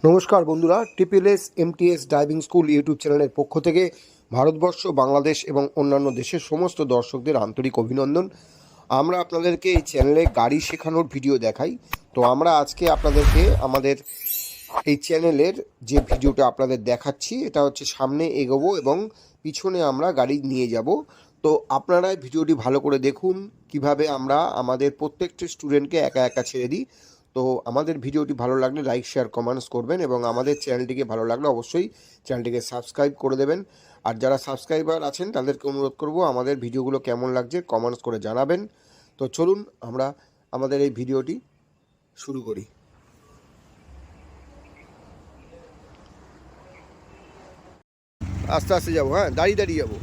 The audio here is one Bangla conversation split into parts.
নমস্কার বন্ধুরা, triple MTS driving school YouTube চ্যানেলের পক্ষ থেকে ভারতবর্ষ, বাংলাদেশ এবং অন্যান্য দেশের সমস্ত দর্শকদের আন্তরিক অভিনন্দন। আমরা আপনাদেরকে এই চ্যানেলে গাড়ি শেখানোর ভিডিও দেখাই। তো আমরা আজকে আপনাদেরকে আমাদের এই চ্যানেলের যে ভিডিওটা আপনাদের দেখাচ্ছি, এটা হচ্ছে সামনে এগোবো এবং পিছনে আমরা গাড়ি নিয়ে যাব। তো আপনারা ভিডিওটি ভালো করে দেখুন কিভাবে আমরা আমাদের প্রত্যেকটি স্টুডেন্টকে একা একা ছেড়ে দিই। তো আমাদের ভিডিওটি ভালো লাগলে লাইক, শেয়ার, কমেন্টস করবেন এবং আমাদের চ্যানেলটিকে ভালো লাগলে অবশ্যই চ্যানেলটিকে সাবস্ক্রাইব করে দেবেন। আর যারা সাবস্ক্রাইবার আছেন তাদেরকে অনুরোধ করব আমাদের ভিডিওগুলো কেমন লাগছে কমেন্টস করে জানাবেন। তো চলুন আমরা আমাদের এই ভিডিওটি শুরু করি। আস্তে আস্তে যাবো, হ্যাঁ, দাঁড়িয়ে দাঁড়িয়ে যাবো,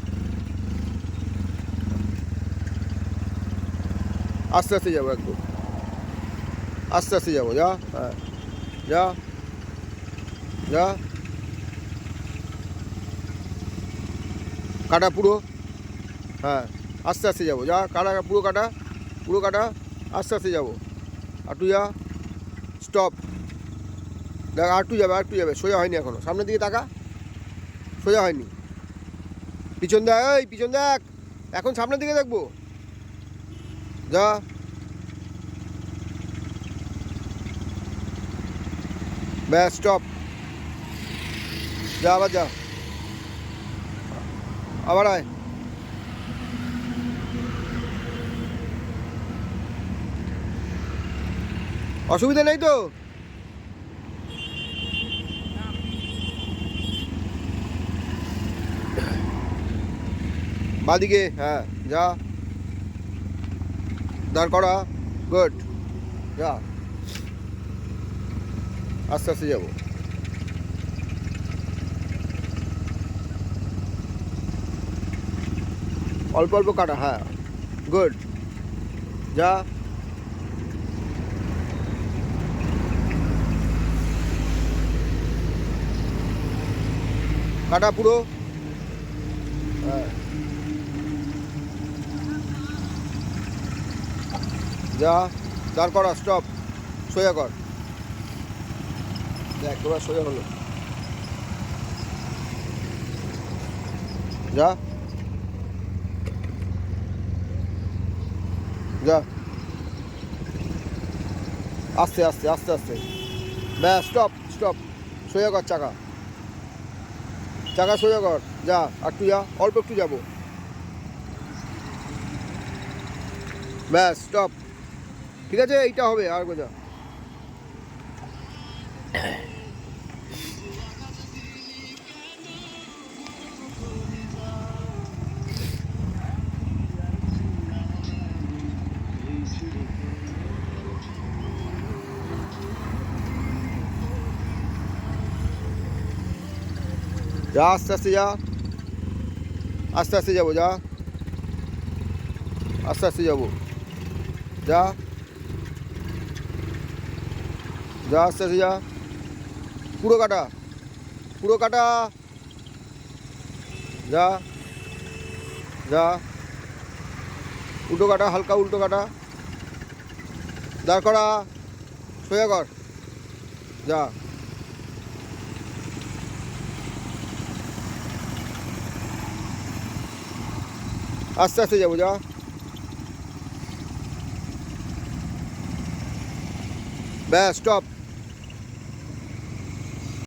আস্তে আস্তে যাবো, একদম আস্তে আস্তে যাবো। যা, হ্যাঁ, যা যা, কাটা পুরো, হ্যাঁ, আস্তে আস্তে যাবো, যা, কাটা পুরো, কাটা পুরো, কাটা, আস্তে আস্তে যাবো, আটু যা, স্টপ, দেখ আটু যাবে, আটু যাবে, সোজা হয়নি এখনো, সামনের দিকে তাকা, সোজা হয়নি, পিছন দেখ, এই পিছন দেখ, এখন সামনের দিকে দেখবো, যা, ব্যাস, স্টপ, যা, আবার যা, আবার আয়, অসুবিধা নেই তো, বাদিকে, হ্যাঁ, যা, দাঁড় করা, গুড, যা, আস্তে আস্তে যাবো, অল্প অল্প কাটা, হ্যাঁ, গুড, যা, কাটা পুরো, হ্যাঁ, যা, দাঁড় করা, স্টপ, সোজা কর, দেখ এবার সোজা হলো, যা, যা, আস্তে আস্তে আস্তে আস্তে, ব্যাস, স্টপ স্টপ, সোজা কর, চাকা চাকা সোজা কর, যা, আর একটু যা, অল্প একটু যাবো, ব্যাস, স্টপ, ঠিক আছে, এইটা হবে, আর যা, যা, আস্তে আস্তে যা, আস্তে আস্তে যাবো, যা, আস্তে আস্তে যাবো, যা, যা, আস্তে আস্তে যা, পুরো কাটা, পুরো কাটা, যা, যা, উল্টো কাটা, হালকা উল্টো কাটা, দাঁড় করা, সোজা কর, যা, আস্তে আস্তে যাবো, যা, ব্যাস, স্টপ।